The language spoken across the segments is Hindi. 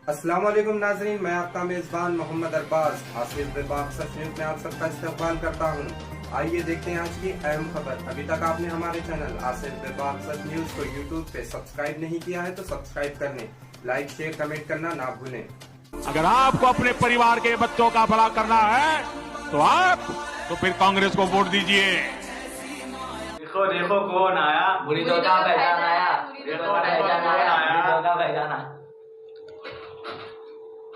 अस्सलाम वालेकुम नाजरीन, मैं आपका मेजबान मोहम्मद अरबाज हासिल विभाग सच न्यूज में आप सबका इस्तकबाल करता हूँ। आइए देखते हैं आज की अहम खबर। अभी तक आपने हमारे चैनल आसिफ विभाग सच न्यूज को यूट्यूब पे सब्सक्राइब नहीं किया है तो सब्सक्राइब करने, लाइक शेयर कमेंट करना ना भूलें। अगर आपको अपने परिवार के बच्चों का भला करना है तो फिर कांग्रेस को वोट दीजिए। देखो देखो कौन आया, बुरी तो का पहचान आया, देखो देखो कौन आया। पहचान आया।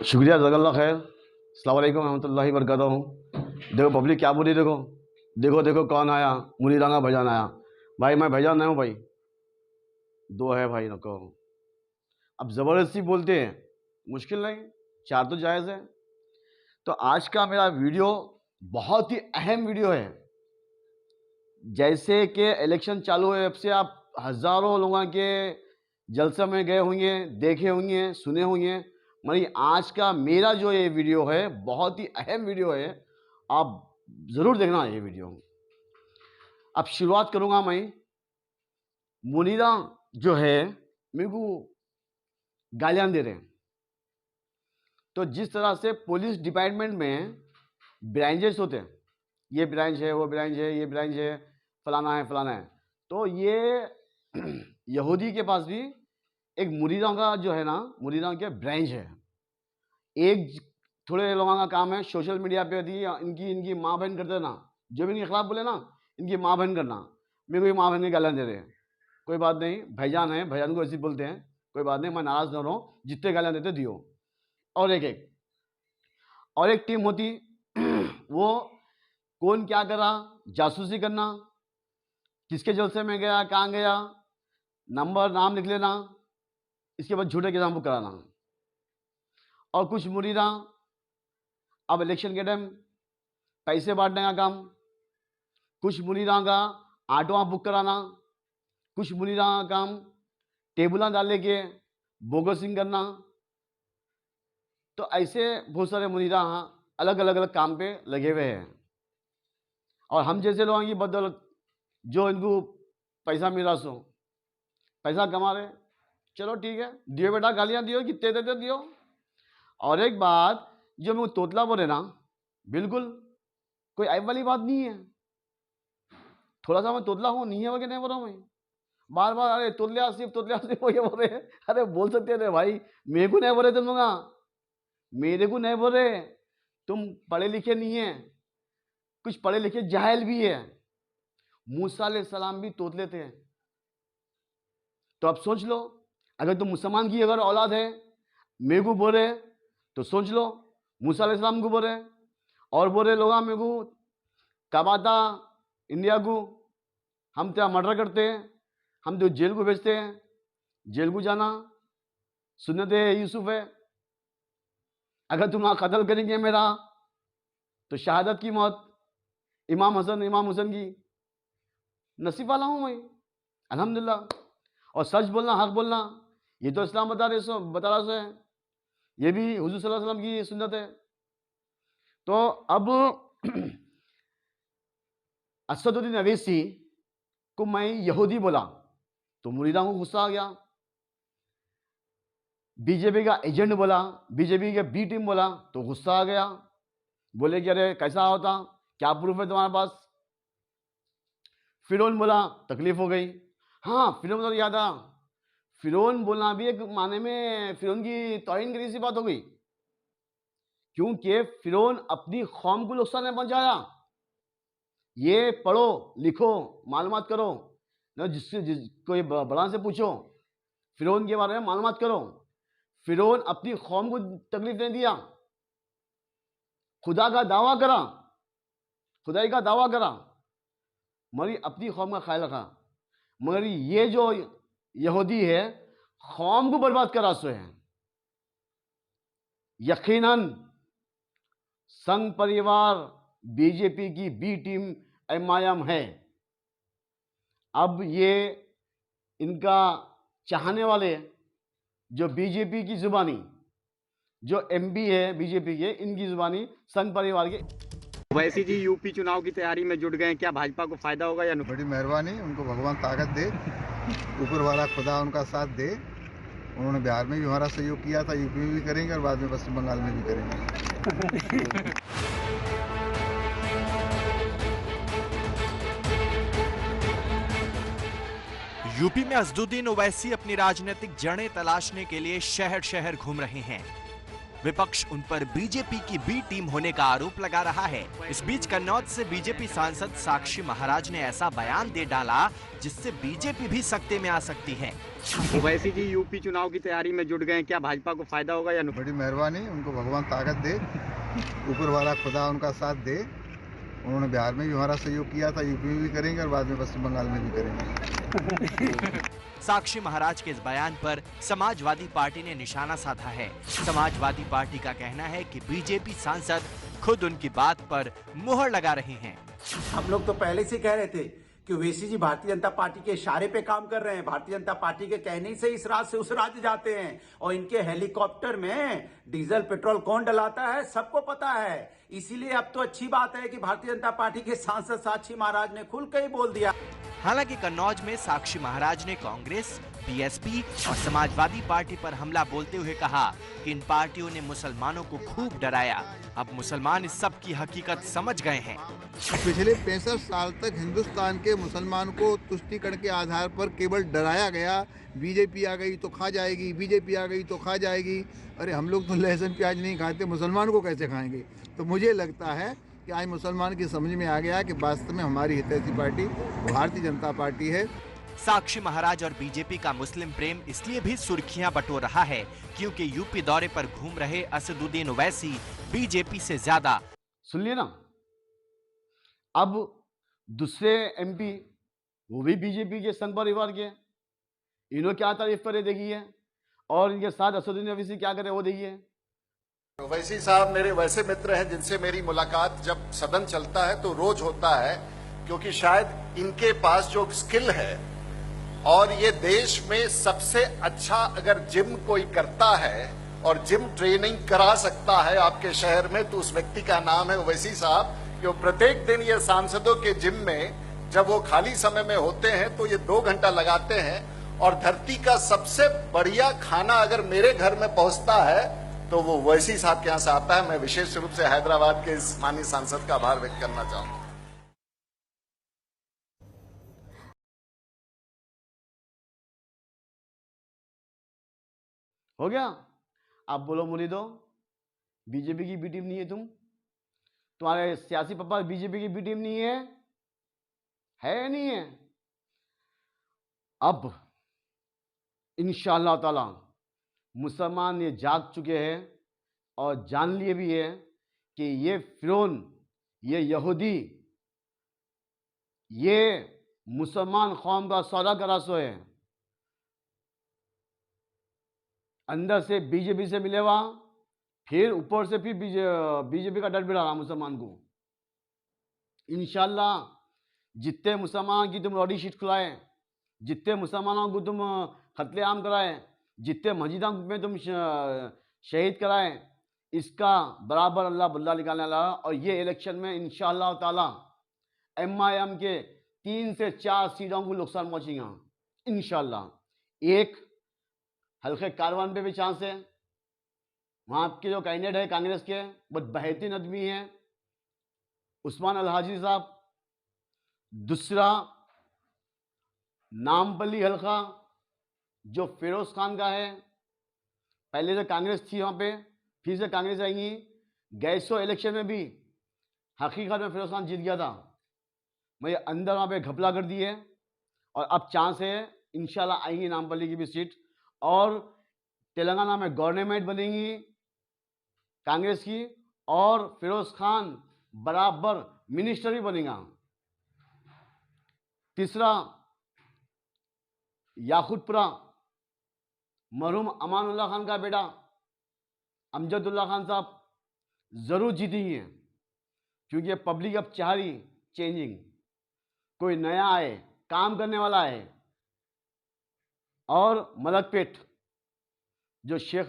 शुक्रिया, जज़ाकल्लाह खैर। अस्सलाम वालेकुम रहमतुल्लाहि व बरकातहू। देखो पब्लिक क्या बोली, देखो देखो देखो कौन आया, मुनीराना भाईजान आया। भाई मैं भाईजान नहीं हूँ भाई, दो है भाई नको। अब ज़बरदस्ती बोलते हैं, मुश्किल नहीं, चार तो जायज़ है। तो आज का मेरा वीडियो बहुत ही अहम वीडियो है। जैसे कि इलेक्शन चालू है, अब से आप हज़ारों लोगों के जलसे में गए होंगे, देखे होंगे, सुने होंगे, मगर आज का मेरा जो ये वीडियो है बहुत ही अहम वीडियो है, आप ज़रूर देखना ये वीडियो। अब शुरुआत करूँगा मैं। मुनीरा जो है मेरे को गालियाँ दे रहे हैं। तो जिस तरह से पुलिस डिपार्टमेंट में ब्रांचेस होते हैं, ये ब्रांच है, वो ब्रांच है, ये ब्रांच है, फलाना है फलाना है, तो ये यहूदी के पास भी एक मुरीदा का जो है ना, मुरीदा के ब्रांच है। एक थोड़े लोगों का काम है सोशल मीडिया पे दी इनकी माँ बहन करते ना, जो भी इनके खिलाफ बोले ना, इनकी माँ बहन करना। मेरे को ये माँ बहन की गालियाँ दे रहे हैं। कोई बात नहीं, भाईजान है, भाईजान को ऐसे बोलते हैं, कोई बात नहीं, मैं नाराज़ ना रहा हूँ, जितने गालियाँ देते दियो। और एक टीम होती वो कौन क्या करा, जासूसी करना, किसके जलसे में गया, कहाँ गया, नाम लिख लेना, इसके बाद झूठे केस बुक कराना। और कुछ मुरीदा अब इलेक्शन के टाइम पैसे बांटने का काम, कुछ मुरीदा का ऑटो बुक कराना, कुछ मुरीदा का काम टेबुला डालने के बोगसिंग करना। तो ऐसे बहुत सारे मुरीदा अलग अलग काम पे लगे हुए हैं। और हम जैसे लोगों की बदौलत जो इनको पैसा मिला सो पैसा कमा रहे, चलो ठीक है, दियो बेटा, गालियाँ दियो, कितने देते दियो। और एक बात, जो मैं तोतला बोले ना, बिल्कुल कोई ऐप वाली बात नहीं है। थोड़ा सा मैं तोतला हूँ, नहीं है वो कि नहीं बोल रहा हूँ मैं, बार बार अरे तोतले आसिफ वो ये बोल रहे। अरे बोल सकते थे भाई, मेरे को नहीं बोल रहे तुम लोग, मेरे को नहीं बोल रहे। तुम पढ़े लिखे नहीं है, कुछ पढ़े लिखे जाहिल भी है। मूसा अलैहिस्सलाम भी तोतले थे। तो अब सोच लो, अगर तुम मुसलमान की अगर औलाद है, मेरे को बोल रहे, तो सोच लो मूसा अलैहिस्सलाम को बोल रहे, और बोल रहे लोग मेरे को कबाता इंडिया को, हम तेरा मर्डर करते हैं, हम तो जेल को भेजते हैं, जेल को जाना सुन्नत यूसुफ है। अगर तुम वहाँ कत्ल करेंगे मेरा, तो शहादत की मौत इमाम हुसैन की नसीब वाला हूँ मैं, अल्हम्दुलिल्लाह। और सच बोलना, हक बोलना, ये तो इस्लाम बता रहा है, ये भी हुजूर सल्लल्लाहु अलैहि वसल्लम की सुन्नत है। तो अब असदुद्दीन अवैसी को मैं यहूदी बोला तो मुरीदा को गुस्सा आ गया। बीजेपी का एजेंट बोला, बीजेपी के बी टीम बोला तो गुस्सा आ गया, बोले कि अरे कैसा होता, क्या प्रूफ है तुम्हारे पास। फिरौन बोला, तकलीफ हो गई। हाँ, फिरौन बोला, याद आ, फिरौन बोलना भी एक माने में फिरौन की तौहीन की सी बात हो गई, क्योंकि फिरौन अपनी कौम को नुकसान नहीं पहुंचाया। ये पढ़ो लिखो, मालूमात करो ना, कोई बड़ा से पूछो, फिरौन के बारे में मालूमात करो। फिरौन अपनी कौम को तकलीफ नहीं दिया, खुदा का दावा करा, खुदाई का दावा करा, मगर अपनी कौम का ख्याल रखा। मगर ये जो यहूदी है, कौम को बर्बाद करा सो है। यकीनन संघ परिवार बीजेपी की बी टीम एमआईएम है। अब ये इनका चाहने वाले जो बीजेपी की जुबानी, जो एमपी है बीजेपी के, इनकी जुबानी संघ परिवार के। वैसी जी यूपी चुनाव की तैयारी में जुट गए, क्या भाजपा को फायदा होगा या नुकसान? बड़ी मेहरबानी, उनको भगवान ताकत दे, ऊपर वाला खुदा उनका साथ दे। उन्होंने बिहार में भी हमारा सहयोग किया था, यूपी में भी करेंगे और बाद में पश्चिम बंगाल में भी करेंगे। यूपी में असदुद्दीन ओवैसी अपनी राजनीतिक जड़ें तलाशने के लिए शहर शहर घूम रहे हैं। विपक्ष उन पर बीजेपी की बी टीम होने का आरोप लगा रहा है। इस बीच कन्नौज से बीजेपी सांसद साक्षी महाराज ने ऐसा बयान दे डाला जिससे बीजेपी भी सकते में आ सकती है। ओवैसी जी यूपी चुनाव की तैयारी में जुट गए, क्या भाजपा को फायदा होगा या नुकसान? बड़ी मेहरबानी, उनको भगवान ताकत दे, ऊपर वाला खुदा उनका साथ दे। उन्होंने बिहार में भी हमारा सहयोग किया था, यूपी में भी करेंगे और बाद में पश्चिम बंगाल में भी करेंगे। साक्षी महाराज के इस बयान पर समाजवादी पार्टी ने निशाना साधा है। समाजवादी पार्टी का कहना है कि बीजेपी सांसद खुद उनकी बात पर मुहर लगा रहे हैं। हम लोग तो पहले से कह रहे थे कि ओवैसी जी भारतीय जनता पार्टी के इशारे पे काम कर रहे हैं। भारतीय जनता पार्टी के कहने से इस राज्य से उस राज्य जाते हैं और इनके हेलीकॉप्टर में डीजल पेट्रोल कौन डलाता है सबको पता है। इसीलिए अब तो अच्छी बात है कि भारतीय जनता पार्टी के सांसद साक्षी महाराज ने खुल के ही बोल दिया। हालांकि कन्नौज में साक्षी महाराज ने कांग्रेस, बीएसपी और समाजवादी पार्टी पर हमला बोलते हुए कहा कि इन पार्टियों ने मुसलमानों को खूब डराया। अब मुसलमान इस सब की हकीकत समझ गए हैं। पिछले 65 साल तक हिंदुस्तान के मुसलमान को तुष्टीकरण के आधार पर केवल डराया गया। बीजेपी आ गई तो खा जाएगी, बीजेपी आ गई तो खा जाएगी। अरे हम लोग तो लहसुन प्याज नहीं खाते, मुसलमान को कैसे खाएंगे? तो मुझे लगता है कि आज मुसलमान की समझ में आ गया कि वास्तव में हमारी हितैषी पार्टी भारतीय जनता पार्टी है। साक्षी महाराज और बीजेपी का मुस्लिम प्रेम इसलिए भी सुर्खियां बटोर रहा है क्योंकि यूपी दौरे पर घूम रहे असदुद्दीन ओवैसी बीजेपी से ज्यादा। सुन लिए ना, अब दूसरे एमपी वो भी बीजेपी के संघ परिवार के, इन्होंने क्या तारीफ करे देखिए, और इनके साथ असदुद्दीन ओवैसी क्या करे वो देखिए। ओवैसी साहब मेरे वैसे मित्र हैं जिनसे मेरी मुलाकात जब सदन चलता है तो रोज होता है, क्योंकि शायद इनके पास जो स्किल है और ये देश में सबसे अच्छा अगर जिम कोई करता है और जिम ट्रेनिंग करा सकता है आपके शहर में तो उस व्यक्ति का नाम है ओवैसी साहब। कि प्रत्येक दिन ये सांसदों के जिम में जब वो खाली समय में होते हैं तो ये 2 घंटा लगाते हैं और धरती का सबसे बढ़िया खाना अगर मेरे घर में पहुंचता है तो वो ओवैसी साहब के यहाँ से आता है। मैं विशेष रूप से हैदराबाद के इस माननीय सांसद का आभार व्यक्त करना चाहूंगा। हो गया? आप बोलो मुरीदो, बीजेपी की बी टीम नहीं है तुम? तुम्हारे सियासी पापा बीजेपी की बी टीम नहीं है? है नहीं है? अब इंशाअल्लाह ताला मुसलमान ये जाग चुके हैं और जान लिए भी है कि ये फिरौन, ये यहूदी, ये मुसलमान कौम का सौदा करासो है। अंदर से बीजेपी से मिले हुआ, फिर ऊपर से फिर बीजेपी का डर भी रहा मुसलमान को। इंशाल्लाह जितने मुसलमान की तुम रॉडी शीट खुलाए, जितने मुसलमानों को तुम कत्लेआम कराए, जितने मस्जिदों में तुम शहीद कराए, इसका बराबर अल्लाह बदला निकालने वाला। और ये इलेक्शन में इंशाअल्लाह ताला MIM के 3 से 4 सीटों को नुकसान पहुंचेगा इंशाअल्लाह। एक हल्के कारवान पे भी चांस है, वहाँ के जो कैंडिडेट है कांग्रेस के बहुत बेहतरीन आदमी है, उस्मान अलहाजी साहब। दूसरा नामपल्ली हल्का जो फिरोज खान का है, पहले से कांग्रेस थी वहाँ पे, फिर से कांग्रेस आएंगी। गैसो इलेक्शन में भी हकीकत में फिरोज खान जीत गया था, मैं अंदर वहाँ पे घपला कर दी है और अब चांस है इंशाल्लाह आएंगी नामपल्ली की भी सीट। और तेलंगाना में गवर्नमेंट बनेगी कांग्रेस की और फिरोज खान बराबर मिनिस्टर भी बनेगा। तीसरा याकूतपुरा मरहूम अमानुल्लाह खान का बेटा अमजदुल्ला खान साहब जरूर जीतेंगे, क्योंकि पब्लिक अब चाह रही चेंजिंग, कोई नया आए, काम करने वाला है। और मलकपेट जो शेख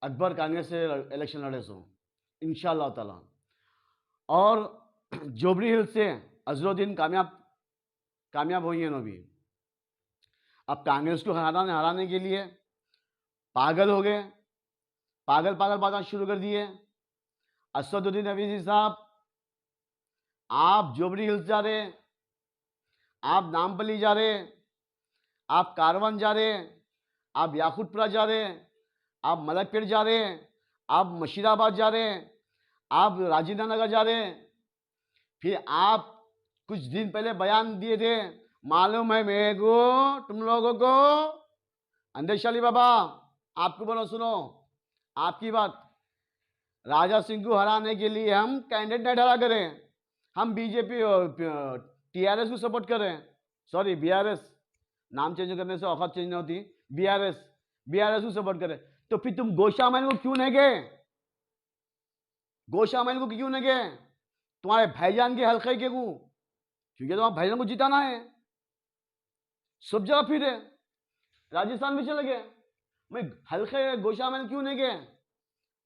अकबर कांग्रेस से इलेक्शन लड़े सो इंशाअल्लाह ताला, और जोबरी हिल से अजरुद्दीन कामयाब हुई हैं। भी अब कांग्रेस को हराने के लिए पागल हो गए, पागल पागल बातें शुरू कर दिए। असदुद्दीन अवीसी साहब, आप जोबरी हिल्स जा रहे, आप नामपल्ली जा रहे, आप कारवान जा रहे, आप याकूतपुरा जा रहे, आप मलकपेट जा रहे, आप मशीराबाद जा रहे, आप राजेंद्र नगर जा रहे। फिर आप कुछ दिन पहले बयान दिए थे, मालूम है मेरे को, तुम लोगों को। अंदेशाली बाबा, आपको बोलो, सुनो आपकी बात। राजा सिंह को हराने के लिए हम कैंडिडेट नहीं खड़ा करें, हम बीजेपी टीआरएस को सपोर्ट करें, सॉरी बीआरएस, नाम चेंज करने से औकात चेंज नहीं होती, बीआरएस को सपोर्ट करें। तो फिर तुम गोशामैन को क्यों नहीं गए? गोशामैन को क्यों नहीं गए? तुम्हारे भाईजान के हल्के के को, क्योंकि तुम्हारे भाईजान को जिताना है। सब जगह फिर राजस्थान में चले गए, मैं हल्के गोशामैन क्यों नहीं गए?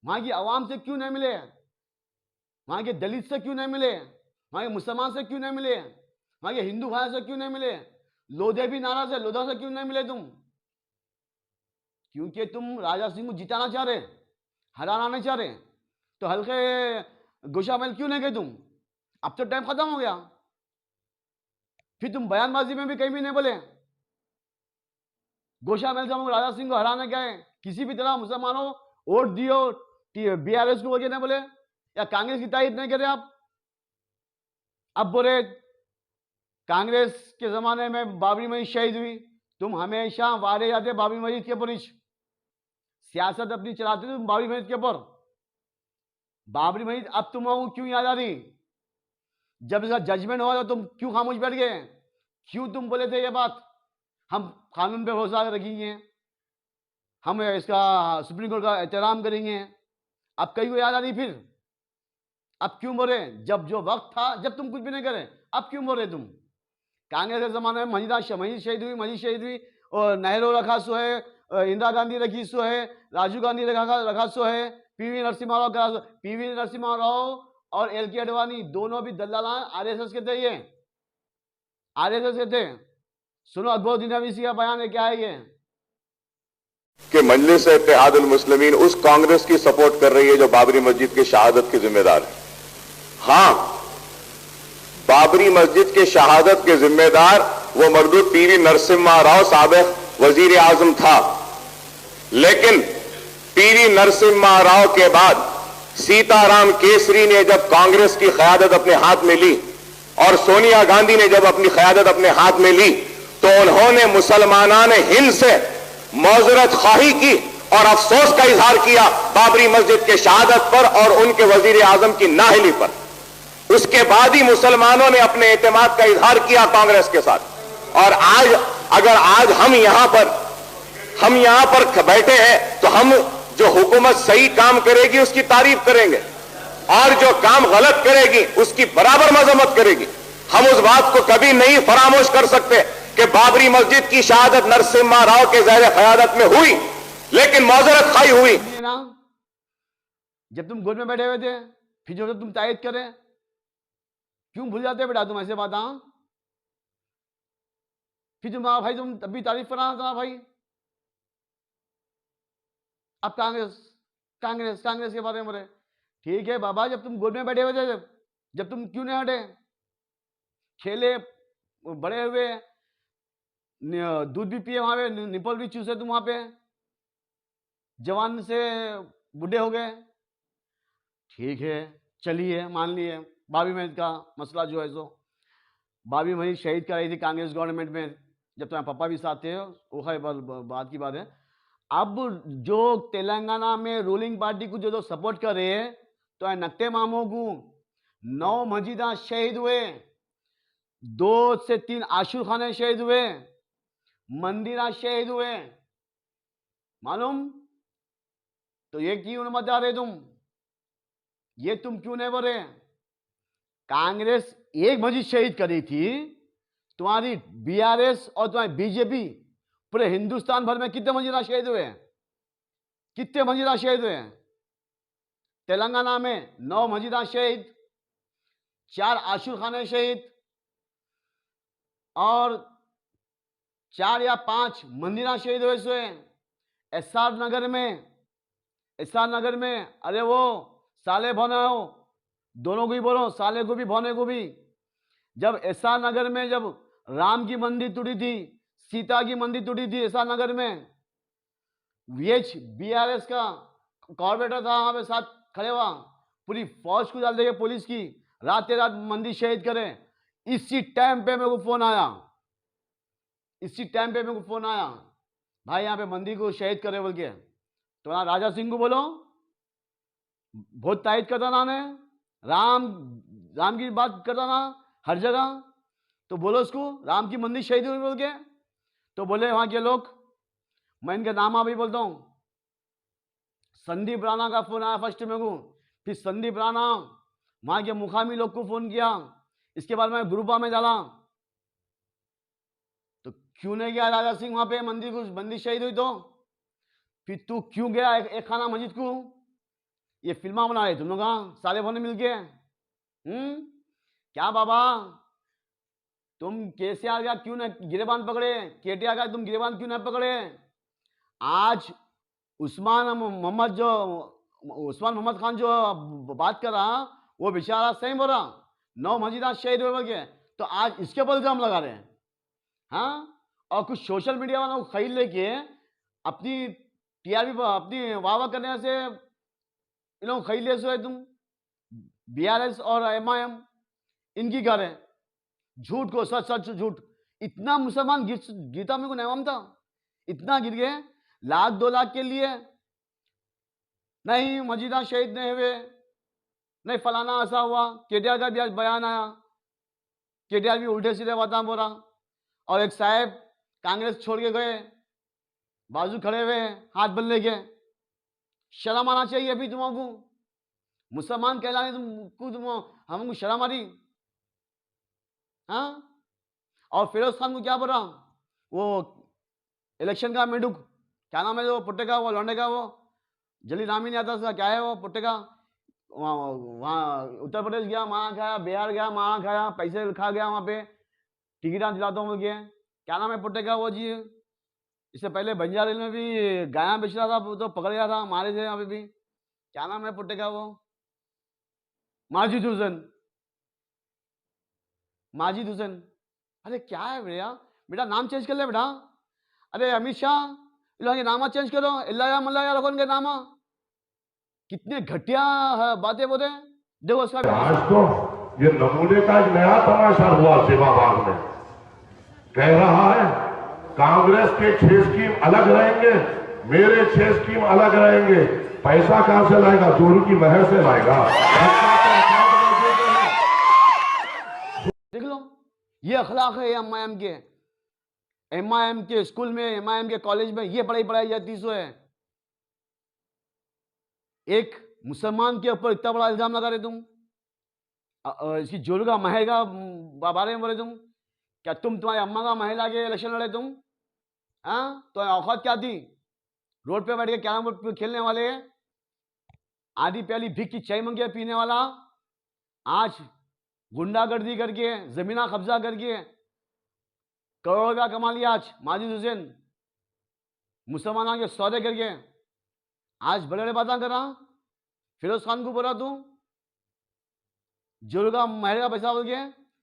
वहां की आवाम से क्यों नहीं मिले? वहां के दलित से क्यों नहीं मिले? वहां के मुसलमान से क्यों नहीं मिले? वहां के हिंदू भाई से क्यों नहीं मिले? लोधे भी नाराज है, लोधा से क्यों नहीं मिले तुम? क्योंकि तुम राजा सिंह को जिताना चाह रहे, हराना नहीं चाह रहे। तो हल्के गोशामैन क्यों नहीं गए तुम? अब तो टाइम खत्म हो गया। फिर तुम बयानबाजी में भी कहीं भी नहीं बोले गोशामैन से हम राजा सिंह को हराने गए, किसी भी तरह मुसलमानों वोट दियो बीआरएस को वजह नहीं बोले, या कांग्रेस की तारीफ नहीं करे आप। अब बोले कांग्रेस के जमाने में बाबरी मस्जिद शहीद हुई, तुम हमेशा वारे जाते बाबरी मस्जिद के ऊपर, सियासत अपनी चलाते तुम बाबरी मस्जिद के ऊपर। बाबरी मस्जिद अब तुम क्यों याद आ रही? जब इसका जजमेंट हुआ तो तुम क्यों खामोश बैठ गए? क्यों तुम बोले थे ये बात, हम कानून पे भरोसा रखेंगे, हम इसका सुप्रीम कोर्ट का एहतराम करेंगे। अब कहीं को याद आ रही फिर? अब क्यों बोले? जब जो वक्त था, जब तुम कुछ भी नहीं करे, अब क्यों बोले तुम? कांग्रेस के जमाने में मस्जिद शहीद हुई और नेहरू रखा सो है, इंदिरा गांधी रखी सो है, राजीव गांधी रखा सो है, पीवी नरसिम्हा राव का, पीवी नरसिम्हा राव और एलके अडवाणी दोनों भी दल्लाल आरएसएस के थे, ये आरएसएस के थे। सुनो असदुद्दीन अवीसी का बयान है, क्या है ये कि मजलिस इत्तेहादुल मुस्लिमीन उस कांग्रेस की सपोर्ट कर रही है जो बाबरी मस्जिद की शहादत के जिम्मेदार है। हां, बाबरी मस्जिद के शहादत के जिम्मेदार वो मरदूद पीवी नरसिम्हा राव साबिक वजीर आजम था, लेकिन पीवी नरसिम्हा राव के बाद सीताराम केसरी ने जब कांग्रेस की क़यादत अपने हाथ में ली और सोनिया गांधी ने जब अपनी क़यादत अपने हाथ में ली, तो उन्होंने मुसलमानान हिंद से मौजरत खाही की और अफसोस का इजहार किया बाबरी मस्जिद के शहादत पर और उनके वजीर आजम की नाअहली पर। उसके बाद ही मुसलमानों ने अपने एतमाद का इजहार किया कांग्रेस के साथ। और आज अगर आज हम यहां पर बैठे हैं तो हम जो हुकूमत सही काम करेगी उसकी तारीफ करेंगे और जो काम गलत करेगी उसकी बराबर मजम्मत करेगी। हम उस बात को कभी नहीं फरामोश कर सकते कि बाबरी मस्जिद की शहादत नरसिम्हा राव के ज़हर क़यादत में हुई, लेकिन मौजरत खाई हुई। जब तुम गोद में बैठे हुए थे, फिर जो तुम तायद करें, क्यों भूल जाते बेटा तुम ऐसे बात? फिर तुम भाई, तुम तब भी तारीफ करना था भाई। अब कांग्रेस के बारे में बोले, ठीक है बाबा, जब तुम गोद में बैठे हुए थे, जब तुम क्यों नहीं हटे? खेले, बड़े हुए, दूध भी पिए वहां पे, निपल भी चूसे तुम वहां पे, जवान से बूढ़े हो गए, ठीक है चलिए मान लिए। बाबरी मस्जिद का मसला जो है, सो बाबरी मस्जिद शहीद कराई थी कांग्रेस गवर्नमेंट में, जब तुम्हारे पापा भी साथ थे, वो है बात की बात है। अब जो तेलंगाना में रूलिंग पार्टी को जो सपोर्ट कर रहे हैं, तो नक्टे मामों को 9 मस्जिदा शहीद हुए, 2 से 3 आशुर खाने शहीद हुए, मंदिरा शहीद हुए, मालूम? तो ये क्यों मत जा रहे तुम? ये तुम क्यों नहीं बोल रहे? कांग्रेस एक मस्जिद शहीद करी थी, तुम्हारी बीआरएस और तुम्हारी बीजेपी पूरे हिंदुस्तान भर में कितने मस्जिदा शहीद हुए? कितने मस्जिदा शहीद हुए? तेलंगाना में 9 मस्जिदा शहीद, 4 आशुर खाने शहीद और 4 या 5 मंदिरा शहीद हुए। एसआर नगर में अरे वो साले भोने हो, दोनों को ही बोलो, साले को भी भोने को भी। जब एसआर नगर में जब राम की मंदिर टूटी थी, सीता की मंदिर टूटी थी एसआर नगर में, बीआरएस का कॉर्पोरेटर था वहां पे साथ खड़े हुआ, पूरी फौज को डाल देंगे पुलिस की, रात मंदिर शहीद करें। इसी टाइम पे मेरे को फोन आया, भाई यहाँ पे मंदिर को शहीद करे बोल के। तो ना राजा सिंह को बोलो, बहुत तायद करता ना ने, राम की बात करता ना हर जगह, तो बोलो उसको राम की मंदिर शहीद हुई बोल के। तो बोले वहां के लोग, मैं इनका नाम अभी बोलता हूं, संदीप राणा का फोन आया फर्स्ट मेरे को, फिर संदीप राणा वहां के मुकामी लोग को फोन किया, इसके बाद मैं ग्रुपा में डाला। तो क्यों नहीं गया राजा सिंह वहां पे मंदिर शहीद हुई? तो फिर तू क्यों गया एक खाना मस्जिद को? ये फिल्मा बना रहे तुम लोग साले भोने मिलके। क्या बाबा तुम केसीआर का क्यों न गिरेबान पकड़े, केटीआर का तुम गिरेबान क्यों न पकड़े? आज उस्मान मोहम्मद खान जो बात कर रहा, वो बेचारा सही बोल रहा, 9 मस्जिद शहीद हुए के, तो आज इसके ऊपर इल्जाम लगा रहे हैं। हाँ, और कुछ सोशल मीडिया वालों को खरीद लेके अपनी टीआरपी अपनी वाह करने से इन लोग खरीद ले सो तुम। बीआरएस और एमआईएम इनकी घर है, झूठ को सच झूठ। इतना मुसलमान गिरता मेरे को नहीं मानता, इतना गिर गए 1-2 लाख के लिए। नहीं मस्जिदा शहीद नहीं हुए, नहीं फलाना ऐसा हुआ। केटीआर का भी आज बयान आया, केटीआर भी उल्टे सीधे बात बोल रहा। और एक साहब कांग्रेस छोड़ के गए, बाजू खड़े हुए हाथ बन लेके। शर्म आना चाहिए अभी तुमको, मुसलमान कहलाने तुमको हमको शर्म आ रही। हाँ, और फिरोज खान को क्या बोला, वो इलेक्शन का मेंढक, क्या नाम है जो पुट्टे का, वो लौंडे का, वो जल्दी नाम ही नहीं आता उसका, क्या है वो पुट्टे का। वहाँ उत्तर प्रदेश गया, वहाँ खाया, बिहार गया, वहाँ खाया, पैसे खा गया, वहाँ पे टिकट दिलाता हूँ बोल, क्या नाम है पुट्टे का वो जी। इससे पहले बंजारा में भी गाया बेच रहा था, तो पकड़ गया था, मारे थे यहाँ पे भी। क्या नाम है पुट्टे का वो, माजिद हुसैन। अरे क्या है भैया, बेटा नाम चेंज कर ले बेटा। अरे अमित शाह नामा चेंज करो, इल्लाया मल्लाया रखो इनके नामा। कितने घटिया बातें बोले। देखो उसका आज तो ये नमूने का एक नया तमाशा हुआ सेवाबाग में। कह रहा है कांग्रेस के 6 स्कीम अलग रहेंगे, मेरे 6 स्कीम अलग रहेंगे। पैसा कहां से लाएगा? चोरी की महर से लाएगा। देख लो, ये अखलाक है एमआईएम के स्कूल में, एमआईएम के कॉलेज में ये पढ़ाई जाती है। एक मुसलमान के ऊपर इतना बड़ा इल्जाम लगा रहे तुम, इसकी जोरू का महल का बारे में बोले तुम। क्या तुम्हारे अम्मा का महल आके इलेक्शन लड़े तुम? हाँ, तो औकात क्या थी? रोड पे बैठ के कैरम बोर्ड खेलने वाले, आधी प्याली भिक की चाय मंगे पीने वाला, आज गुंडागर्दी करके, जमीना कब्जा करके करोड़ों रुपया कमा लिया। आज माजिद हुसैन मुसलमानों के सौदे करके आज बड़े बड़े बातें कर रहा। फिरोज खान को बोला तू जोर का महल का पैसा बोल के,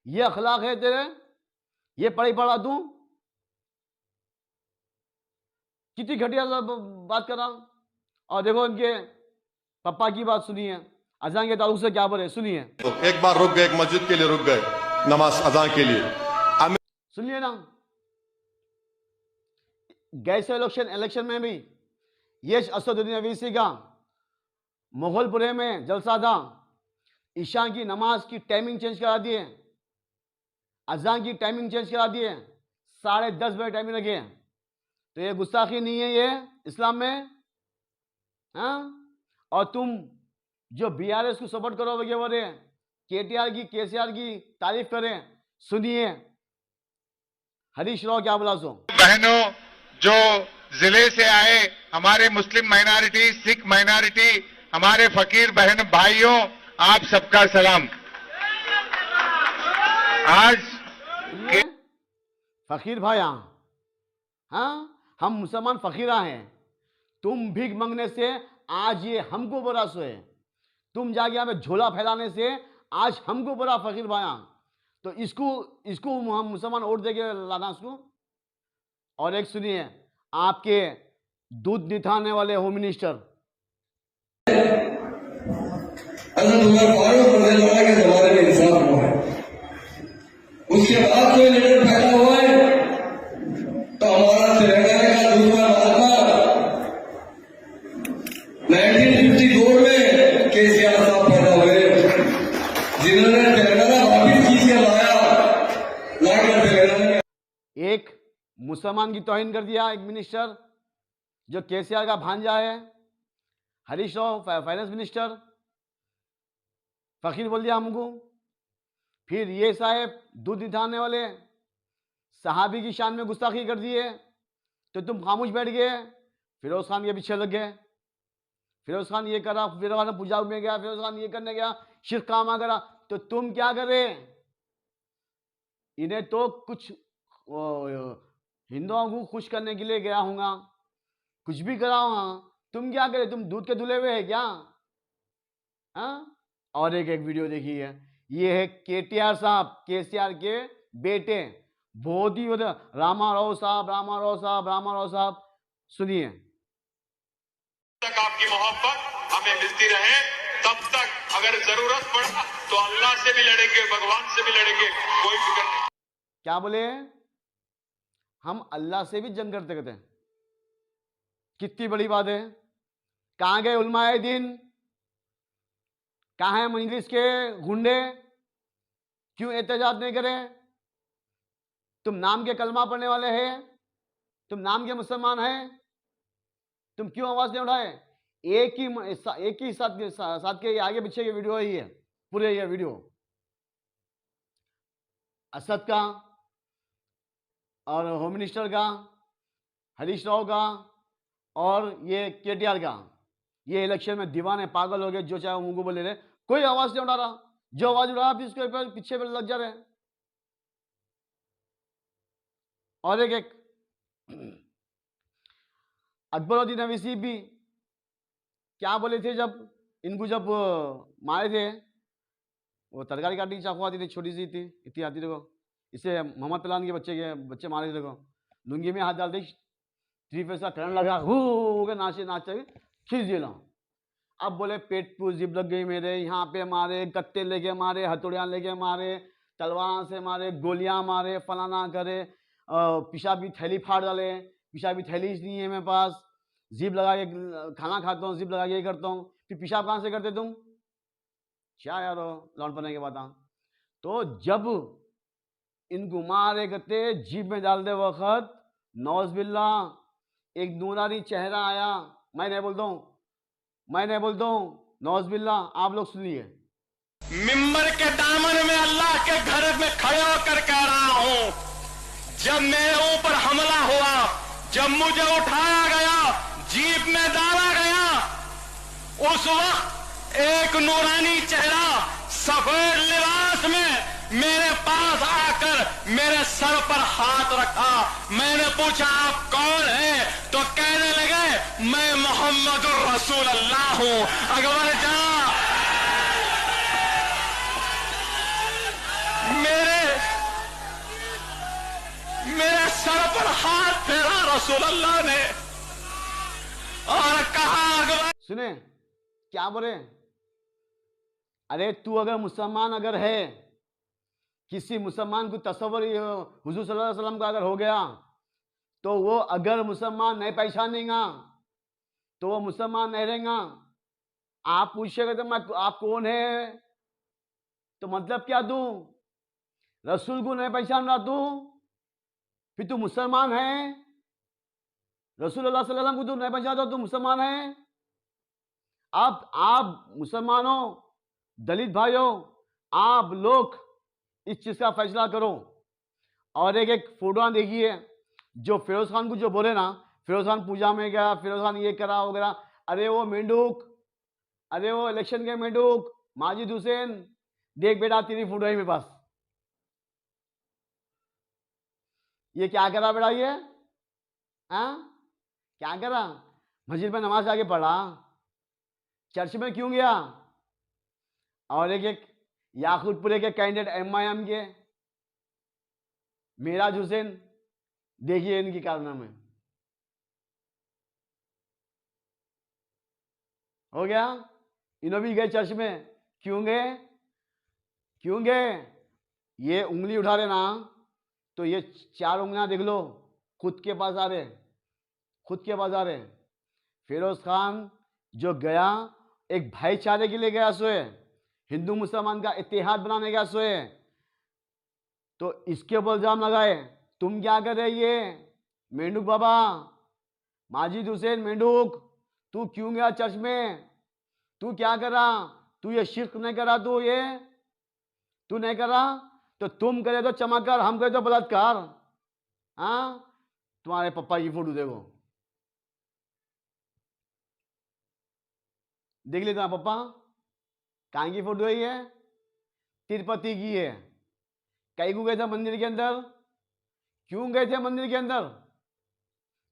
ये अखलाक है तेरे? ये पढ़ा तू? कितनी घटिया बात कर रहा। और देखो इनके पापा की बात सुनिए, अजान के ताल्लुक से क्या बोले सुनिए। एक बार रुक गए, एक मस्जिद के लिए रुक गए नमाज अजान के लिए। सुनिए ना, गैस इलेक्शन में भी ये असदुद्दीन अवीसी का मुगलपुरे में जलसा था। ईशा की नमाज की टाइमिंग चेंज करा दिए, अजान की टाइमिंग चेंज करा दिए, 10:30 बजे टाइमिंग रखे। तो ये गुस्ताखी नहीं है ये इस्लाम में? हाँ, और तुम जो बीआरएस को सपोर्ट करो वो बोले केटीआर की केसीआर की तारीफ करें। सुनिए हरीश राव क्या बोला। सो बहनों जो जिले से आए, हमारे मुस्लिम माइनॉरिटी, सिख माइनॉरिटी, हमारे फकीर बहन भाइयों, आप सबका सलाम। आज फकीर भाई, हाँ हम मुसलमान फकीरा हैं, तुम भीख मांगने से आज ये हमको बड़ा सो है, तुम जाके यहाँ पे झोला फैलाने से आज हमको बड़ा फकीर भाया। तो इसको हम मुसलमान वोट देके लाना उसको। और एक सुनिए, आपके दूध निथाने वाले होम मिनिस्टर के जमाने में इंसाफ हुआ है, उसके बाद कोई लीडर पैदा हुआ है तो हमारा तेलंगाना का दूसरा महात्मा 1952 में केसीआर साहब पैदा हुए, जिन्होंने तेलंगाना वापिस खींच कर लाकर तेलंगाना। एक मुसलमान की तौहीन कर दिया एक मिनिस्टर जो केसीआर का भांजा है, हरीश राव फाइनेंस मिनिस्टर, फकीर बोल दिया हमको। फिर ये साहब दूध निथाने वाले सहाबी की शान में गुस्ताखी कर दिए तो तुम खामोश बैठ गए। फिरोज खान के पीछे लग गए, फिरोज खान ये करा, फिरोज खान पूजा में गया, फिरोज खान ये करने गया, शिर्क कामा करा, तो तुम क्या करे? इन्हें तो कुछ हिंदुओं को खुश करने के लिए गया हूँगा, कुछ भी करा हूँ, तुम क्या करे? तुम दूध के धुले हुए है क्या? हाँ? और एक वीडियो देखी है, ये है केटीआर साहब, केसीआर के बेटे, बहुत ही रामाराव साहब, सुनिए। तक आपकी मोहब्बत हमें मिलती रहे, तब तक अगर जरूरत पड़ा तो अल्लाह से भी लड़ेंगे, भगवान से भी लड़ेंगे, कोई फिक्र नहीं। क्या बोले? हम अल्लाह से भी जंग करते कहते हैं। कितनी बड़ी बात है। कहाँ गए उलमाए दीन? कहाँ है मजलिस के गुंडे? क्यों एहतजाज नहीं करे? तुम नाम के कलमा पढ़ने वाले हैं, तुम नाम के मुसलमान हैं, तुम क्यों आवाज नहीं उठाए? एक ही साथ के आगे पीछे की वीडियो ही है, पूरे ये वीडियो असद का और होम मिनिस्टर का, हरीश राव का और ये केटीआर का। ये इलेक्शन में दीवाने पागल हो गए, जो चाहे मुंह को बोले रहे, कोई आवाज नहीं उठा रहा। जो आवाज उठा रहा फिर उसके पीछे पे लग जा रहे। और एक अकबरुद्दीन अवैसी भी क्या बोले थे जब जब मारे थे, वो तरकारी काटने की चाकू आती थी, छोटी सी थी, इतनी आती देखो, इसे मोहम्मद पलान के बच्चे मारे थे देखो, लुंगी में हाथ डालते थ्री फेस का करंट लगा, हो गए, नाचे खींच दिया। अब बोले पेट पूर जिप लग गई मेरे, यहाँ पे मारे, कत्ते लेके मारे, हथौड़ियाँ लेके मारे, तलवार से मारे, गोलियां मारे, फलाना करे, पेशाब की थैली फाड़ डाले, पेशाब की थैली नहीं है मेरे पास, जिप लगा के खाना खाता हूँ, जिप लगा के ये करता हूँ, फिर पेशाब कहाँ से करते तुम? क्या यार लौट पड़ने के बाद। तो जब इनको मारे करते जीप में डाल दे वक्त, नौज बिल्ला एक नूरानी चेहरा आया, मैं नहीं बोलता हूँ, नौज बिल्ला, आप लोग सुनिए। मिंबर के दामन में अल्लाह के घर में खड़े होकर कह रहा हूं, जब मेरे ऊपर हमला हुआ, जब मुझे उठाया गया, जीप में डाला गया, उस वक्त एक नूरानी चेहरा सफेद लिबास में मेरे पास आकर मेरे सर पर हाथ रखा। मैंने पूछा आप कौन हैं? तो कहने लगे मैं मोहम्मदुर रसूल अल्लाह हूं। अकबर जा मेरे सर पर हाथ फेरा रसूल अल्लाह ने और कहा, अकबर सुने क्या बोले? अरे तू अगर मुसलमान अगर है, किसी मुसलमान को तस्वर हुजूर सल्लल्लाहु अलैहि वसल्लम का अगर हो गया, तो वो अगर मुसलमान नहीं पहचानेगा तो वो मुसलमान नहीं रहेगा। आप पूछेगा तो मैं आप कौन है, तो मतलब क्या तू रसूल को नहीं पहचान रहा, तू फिर तू मुसलमान है? रसूल अल्लाह सल्लल्लाहु अलैहि वसल्लम को तू नहीं पहचानता, तू मुसलमान है? आप मुसलमानों, दलित भाइयों, आप लोग इस चीज का फैसला करो। और एक फोटो देखिए, जो फिरोज खान को जो बोले ना, फिरोज खान पूजा में गया, फिरोज खान ये करा वगैरह, अरे वो मेंढूक, अरे वो इलेक्शन के मेंढूक माजिद हुसैन, देख बेटा तेरी फोटो है मेरे पास, ये क्या करा बेटा? ये क्या करा? मस्जिद में नमाज आके पढ़ा, चर्च में क्यों गया? और एक याकूतपुरे के कैंडिडेट एमआईएम के मेराज हुसैन, देखिए इनकी कारनामे। हो गया, इन्हों भी गए चर्च में, क्यों गए? क्यों गए? ये उंगली उठा रहे ना, तो ये 4 उंगलियां देख लो, खुद के पास आ रहे, खुद के पास आ रहे। फिरोज खान जो गया एक भाईचारे के लिए गया, सोए हिंदू मुसलमान का इत्तेहाद बनाने गया, सोए तो इसके ऊपर इल्जाम लगाए। तुम क्या कर रहे? ये मेंढुक बाबा माजिद हुसैन मेंढुक, तू क्यों गया चर्च में? तू क्या कर रहा? तू ये शिर्क नहीं करा, तू नहीं करा, तो तुम करे तो चमत्कार, हम करे तो बलात्कार। हाँ, तुम्हारे पप्पा की फोटो देखो, देख लेता पप्पा, कहाँ की फोटो है ये? तिरुपति की है। कई को गए थे मंदिर के अंदर? क्यों गए थे मंदिर के अंदर?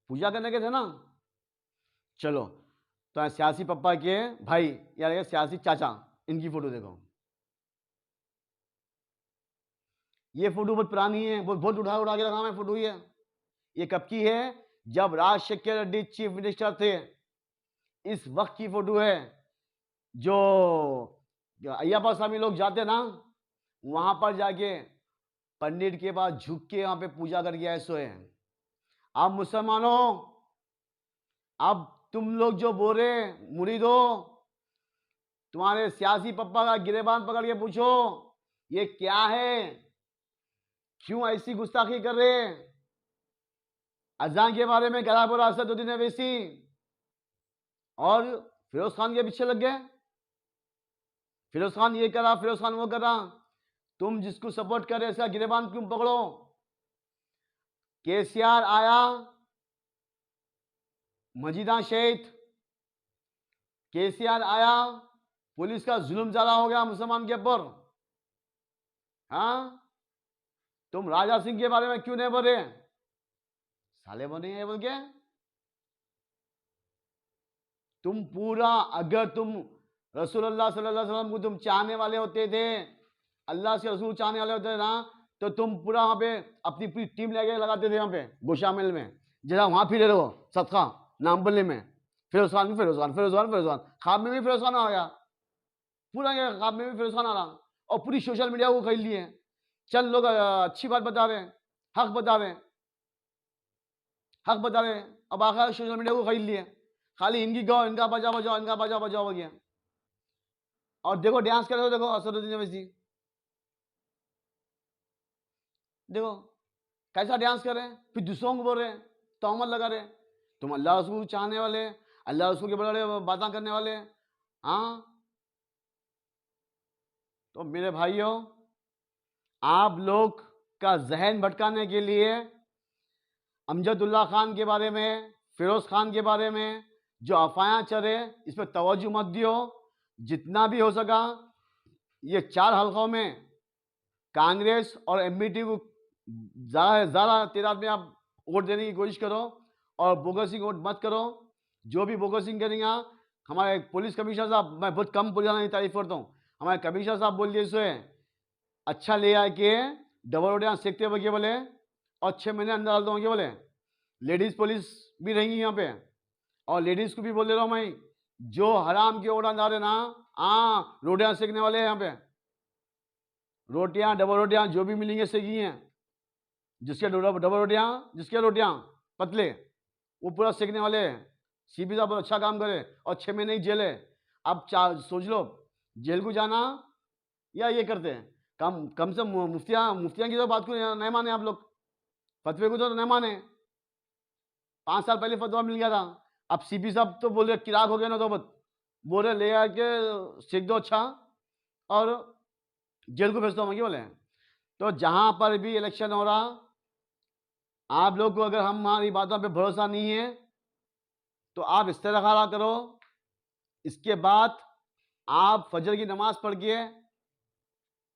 पूजा करने गए थे ना। चलो, तो सियासी पप्पा के भाई या सियासी चाचा, इनकी फोटो देखो। ये फोटो बहुत पुरानी है, बहुत उठा के रखा है फोटो। ये कब की है? जब राजशेखर रेड्डी चीफ मिनिस्टर थे, इस वक्त की फोटो है। जो अय्यप्पा स्वामी लोग जाते ना, वहां पर जाके पंडित के पास झुक के वहां पे पूजा करके आए, सोए। अब मुसलमानों, अब तुम लोग जो बोल रहे मुरीदो, तुम्हारे सियासी पप्पा का गिरेबान पकड़ के पूछो ये क्या है, क्यों ऐसी गुस्ताखी कर रहे हैं? अजान के बारे में गला बोला असदुद्दीन अवैसी, और फिरोज खान के पीछे लग गए। फिरोज खान ये करा, फिरोज खान वो करा। तुम जिसको सपोर्ट कर रहे इसका गिरेबान क्यों पकड़ो? केसीआर आया, मजीदा शहीद, केसीआर आया, पुलिस का जुल्म ज्यादा हो गया मुसलमान के ऊपर। हाँ, तुम राजा सिंह के बारे में क्यों नहीं बोल रहे? साले बने हैं बोल के। तुम पूरा, अगर तुम रसूलुल्लाह सल्लल्लाहु अलैहि वसल्लम को तुम चाहने वाले होते थे, अल्लाह से रसूल चाहने वाले होते थे ना, तो तुम पूरा वहां पे अपनी पूरी टीम लेके लगाते थे वहां पे गोशामिल में, जरा वहां फिरे रहो सदका नाम बोलने में। फिरोज खान, फिरोज खान, फिरोज खान, फिरोज खान, ख्वाब में भी फिरोज खान आ गया, पूरा ख्वाब में भी फिरोज खान आ रहा, और पूरी सोशल मीडिया को खरीद लिए। चल लोग अच्छी बात बता रहे हैं, हक बता रहे हैं, हक बता रहे हैं, अब आखिर सोशल मीडिया को खरीद लिए। खाली इनकी गाओ, इनका बजा बजाओ, इनका बजा बजाओ हो गया। और देखो डांस कर रहे हो, देखो असदुद्दीन अवैसी, देखो कैसा डांस कर रहे हैं, फिर दूसरों को बोल रहे हैं, तोहमत लगा रहे हैं। तुम अल्लाह रसूल चाहने वाले, अल्लाह रसूल के बड़े बड़े बातें करने वाले। हाँ, तो मेरे भाइयों, आप लोग का जहन भटकाने के लिए अमजदुल्ला खान के बारे में, फिरोज खान के बारे में जो अफवाहें चले, इस पर तवज्जो मत दियो। जितना भी हो सका ये 4 हलकों में कांग्रेस और एमबीटी को ज़्यादा तादाद में आप वोट देने की कोशिश करो, और बोगसिंग वोट मत करो। जो भी बोगसिंग करेंगे, हमारे पुलिस कमिश्नर साहब, मैं बहुत कम पुलिस की तारीफ करता हूँ, हमारे कमिश्नर साहब बोल दिए सो अच्छा ले आके डबल रोटियाँ सेकते हुए बोले, और 6 महीने अंदर डाल दूँगे बोले। लेडीज़ पुलिस भी रहेंगी यहाँ पे, और लेडीज़ को भी बोल दे रहा हूँ मैं, जो हराम के ओढ़ा डाले ना, हाँ रोटियाँ सेकने वाले हैं यहाँ पे, रोटियाँ डबल रोटियाँ जो भी मिलेंगे सेकी हैं। जिसके डबल रोटियाँ, जिसके रोटियाँ पतले, वो पूरा सेकने वाले हैं। सीपी साहब अच्छा काम करे, और 6 महीने ही जेल है। अब सोच लो, जेल को जाना या ये करते हैं। कम से मुफ्तियाँ की तो बात को नहीं माने आप लोग, फतवे को तो नहीं माने। 5 साल पहले फतवा मिल गया था, अब सीपी साहब तो बोल रहे किराक हो गया ना, तो बोल रहे ले आके सीख दो अच्छा, और जेल को भेजता हूँ बोले। तो जहाँ पर भी इलेक्शन हो रहा, आप लोग को अगर हमारी बातों पे भरोसा नहीं है तो आप इस्तेखारा करो। इसके बाद आप फजर की नमाज पढ़ के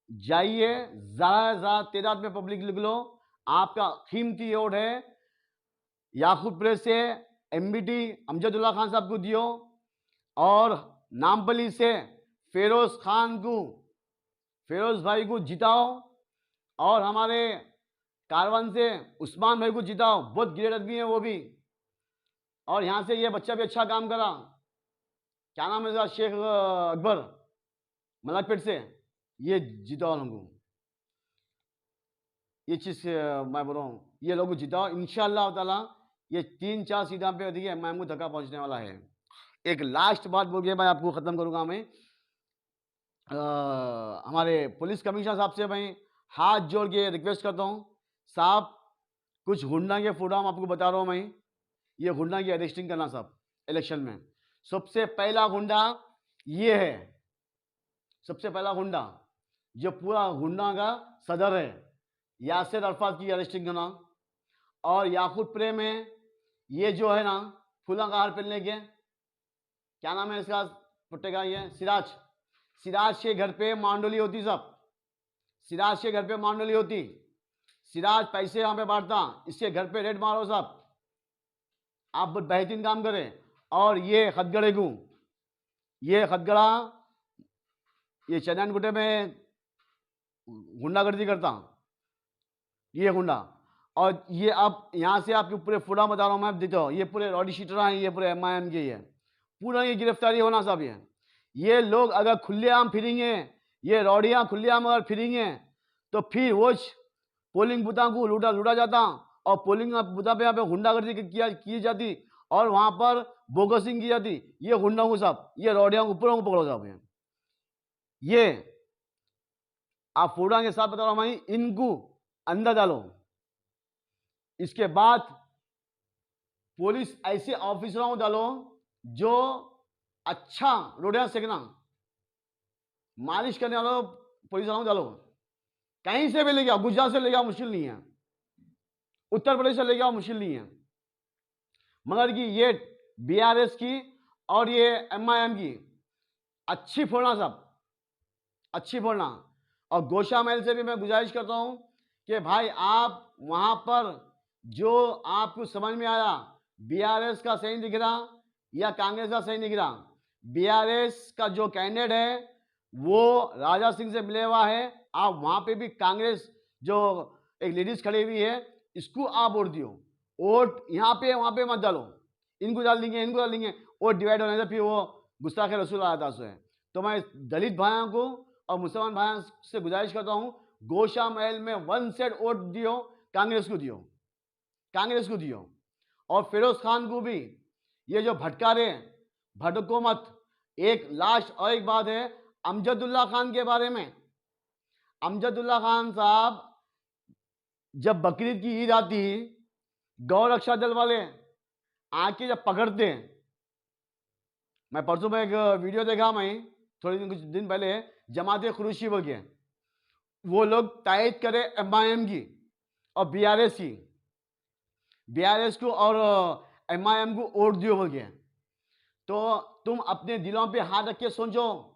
जाइए, ज़्यादा तादाद में पब्लिक लिख लो। आपका कीमती वोट है। याकूतपुरे से MBT अमजदुल्ला खान साहब को दियो, और नामपल्ली से फेरोज भाई को जिताओ, और हमारे कारवान से उस्मान भाई को जिताओ, बहुत ग्रेट आदमी है वो भी। और यहाँ से ये बच्चा भी अच्छा काम करा, क्या नाम है इसका, शेख अकबर मलकपेट से, ये जिताओ हमको। ये चीज़ मैं बोल रहा हूँ, ये लोग जिताओ इंशाअल्लाह ताला। ये 3-4 सीटों पे अधिक है, मैं धक्का पहुँचने वाला है। एक लास्ट बात बोल के मैं आपको ख़त्म करूँगा। मैं हमारे पुलिस कमिश्नर साहब से मैं हाथ जोड़ के रिक्वेस्ट करता हूँ, साहब कुछ गुंडा के फोटो हम आपको बता रहा हूँ मैं, ये गुंडा की अरेस्टिंग करना साहब इलेक्शन में। सबसे पहला गुंडा ये है, सबसे पहला गुंडा जो पूरा गुंडा का सदर है, यासिर अरफात की अरेस्टिंग करना। और याकूतपुरे में ये जो है ना फूलों का हार पहनने के, क्या नाम है इसका पुट्टे का, ये सिराज के घर पे मांडोली होती सब, सिराज के घर पे मांडोली होती, सिराज पैसे यहाँ पे बांटता, इसके घर पे रेड मारो साहब, आप बहुत बेहतरीन काम करें। और ये खतगड़े को, ये खतगड़ा ये चैननगुटे में गुंडागर्दी करता, ये गुंडा। और ये आप यहाँ से आपके पूरे फुड़ा बता रहा हूँ मैं, देता हूँ, ये पूरे रॉडी शीटर हैं, ये पूरे MIM के, ये पूरा ये गिरफ्तारी होना साहब। ये लोग अगर खुलेआम फिरेंगे, ये रौडियाँ खुलेआम अगर फिरेंगे, तो फिर वो पोलिंग बूथा को लूटा जाता, और पोलिंग बूथा पे यहाँ पे गुंडागर्दी की जाती, और वहाँ पर बोगसिंग की जाती। ये गुंडा को साहब, ये रौडियों को पूरा पकड़ो साहब। ये आप फोड़ा के साथ बता रहा हूँ मैं, इनको अंदर डालो। इसके बाद पुलिस ऐसे ऑफिसरों को डालो जो अच्छा रोडियां सेकना मालिश करने वालों पुलिस वालों को डालो। कहीं से भी ले गया, गुजरात से ले गया मुश्किल नहीं है, उत्तर प्रदेश से ले गया मुश्किल नहीं है, मगर कि ये BRS की और ये MIM की अच्छी फोड़ना साहब, अच्छी फोड़ना। और गोशा महल से भी मैं गुजारिश करता हूं कि भाई आप वहां पर जो आपको समझ में आया, BRS का सही दिख रहा या कांग्रेस का सही दिख रहा, BRS का जो कैंडिडेट है वो राजा सिंह से मिले हुआ है, आप वहां पे भी कांग्रेस जो एक लेडीज खड़ी हुई है इसको आप वोट दियो। वोट यहाँ पे वहां पे मत डालो, इनको डाल देंगे इनको डाल देंगे, वोट डिवाइड होने से फिर वो गुस्ताख रसूल आता है। तो मैं दलित भाइयों को और मुसलमान भाइयों से गुजारिश करता हूँ, गोशा महल में 1 सेट वोट दियो, कांग्रेस को दियो, कांग्रेस को दियो। और फिरोज खान को भी ये जो भटका रहे, भटको मत। एक लास्ट और एक बात है अमजदुल्ला खान के बारे में। अमजदुल्ला खान साहब जब बकरीद की ईद आती, गौ रक्षा दल वाले आके जब पकड़ते, मैं परसों में एक वीडियो देखा मैं थोड़े दिन कुछ दिन पहले, जमात खुरूशी वगैरह वो लोग तायद करे MIM की और BRS की, BRS को और MIM को वोट दियो वगैरह। तो तुम अपने दिलों पे हाथ रख के सोचो,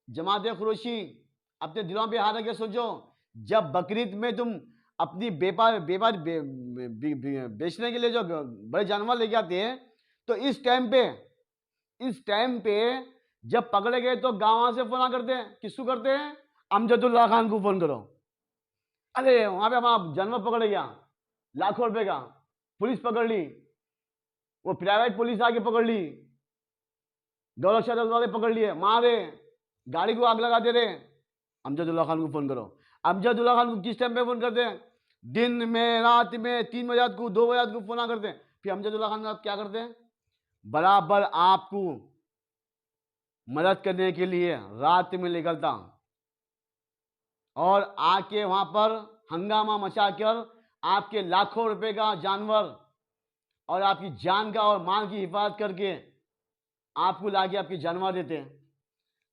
जमात खुरूशी अपने दिलों पे हाथ रख के सोचो, जब बकरीद में तुम अपनी बेपार बेचने के लिए जो बड़े जानवर लेके आते हैं, तो इस टाइम पे जब पकड़े गए तो गांव से फोन करते हैं, किसको करते हैं, अमजदुल्ला खान को फोन करो। अरे वहां पे हमारा जानवर पकड़ गया, लाखों रुपए का, पुलिस पकड़ ली, वो प्राइवेट पुलिस आके पकड़ ली, गौरक्षा दल वाले पकड़ लिए, मारे, गाड़ी को आग लगा दे रहे, अमजदुल्ला खान को फोन करो। अमजदुल्ला खान को किस टाइम पे फोन करते हैं, दिन में, रात में, 3 बजे को, 2 बजे को फोन करते हैं। फिर अमजदुल्ला खान क्या करते हैं, बराबर आपको मदद करने के लिए रात में निकलता और आके वहां पर हंगामा मचाकर आपके लाखों रुपए का जानवर और आपकी जान का और माल की हिफाजत करके आपको लाके आपके जानवर देते हैं।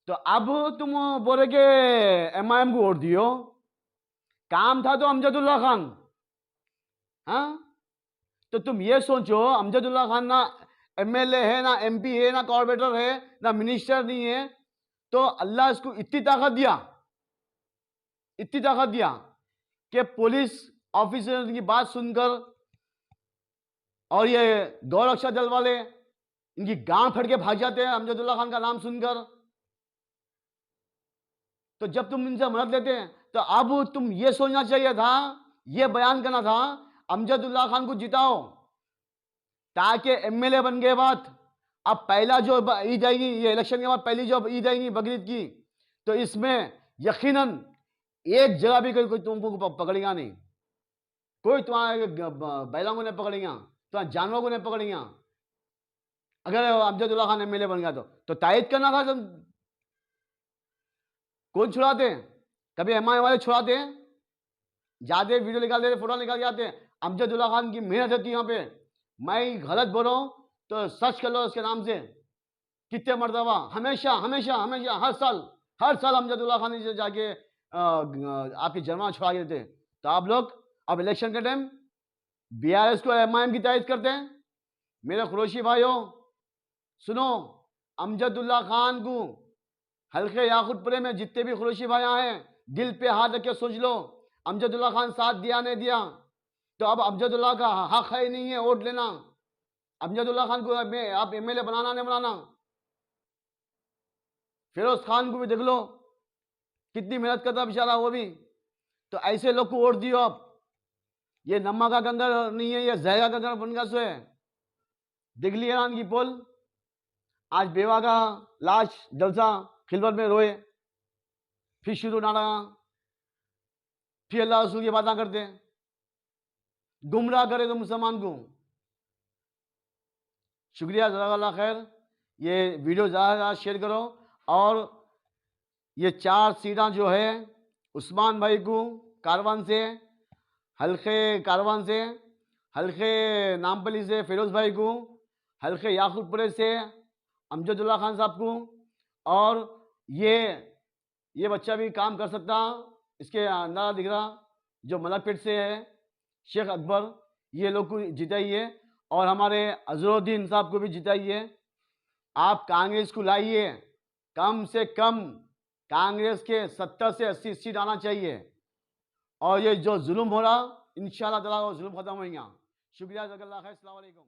तो अब तुम बोले के MIM को वोट दियो, काम था तो अमजदुल्ला खान, हाँ? तो तुम ये सोचो अमजदुल्ला खान ना MLA है, ना MP है, ना कॉर्पोरेटर है, ना मिनिस्टर नहीं है, तो अल्लाह इसको इतनी ताकत दिया कि पुलिस ऑफिसर की बात सुनकर और ये गौरक्षा दल वाले इनकी गांड फट के भाग जाते हैं अमजदुल्ला खान का नाम सुनकर। तो जब तुम इनसे मदद लेते हैं तो अब तुम ये सोचना चाहिए था, ये बयान करना था अमजदुल्ला खान को जिताओ ताकि एमएलए बन गए बात। अब पहला जो ईद आएगी, ये इलेक्शन के बाद पहली जो ईद आएगी बकरीद की, तो इसमें यकीनन एक जगह भी कोई तुमको पकड़ेगा नहीं, कोई तुम्हारे बैलों को नहीं पकड़ेगा, तुम्हारे जानवरों को नहीं पकड़ेगा। अगर अमजदुल्ला खान एमएलए बन गया तो तायद करना था। तुम कौन छुड़ाते हैं? कभी एमआई वाले छुड़ाते हैं? जाते वीडियो निकाल देते, फोटो निकाल के आते हैं। अमजदुल्ला खान की मेहनत होती है यहाँ पे। मैं गलत बोल रहा हूं तो सर्च कर लो उसके नाम से, कितने मरतबा हमेशा हमेशा हमेशा हर साल अमजदुल्ला खान से जाके आपकी जमा छुड़ा के देते। तो आप लोग अब इलेक्शन के टाइम बीआरएस को एमआईएम की तायद करते हैं। मेरे खुरोशी भाइयों सुनो, अमजदुल्ला खान को हल्के याकूतपुरे में जितने भी खुरोशी भाई हैं दिल पे हाथ रख के सोच लो, अमजदुल्ला खान साथ दिया नहीं दिया तो अब अमजदुल्ला का हक है नहीं है वोट लेना। अमजदुल्ला खान को आप एमएलए बनाना नहीं बनाना। फिरोज खान को भी देख लो, कितनी मेहनत करता बेचारा वो भी। तो ऐसे लोग को वोट दियो आप। ये नमक का कंगर नहीं है, ये जहरा का कंगर बनगा सो है। देख लिया की पोल, आज बेवा का लाश जलसा खिलवत में रोए, फिर शुरू नारा, फिर अल्लाह रसूल की बातें करते हैं, गुमराह करे तो मुसलमान को। शुक्रिया, जज़ाकल्लाह खैर। ये वीडियो ज़्यादा शेयर करो। और ये 4 सीटें जो है उस्मान भाई को कारवान से, हल्के कारवान से, हल्के नामपली से फिरोज भाई को, हल्के याकूतपुरे से अमजदुल्ला खान साहब को, और ये बच्चा भी काम कर सकता, इसके अंदाजा दिख रहा, जो मलकपेट से है शेख अकबर, ये लोग को जिताइए। और हमारे अजरुद्दीन साहब को भी जिताइए। आप कांग्रेस को लाइए, कम से कम कांग्रेस के 70 से 80 सीट आना चाहिए। और ये जो जुल्म हो रहा इंशाअल्लाह ताला वो जुल्म खत्म होगा। शुक्रिया, जज़ाकल्लाह खैर, अस्सलाम वालेकुम।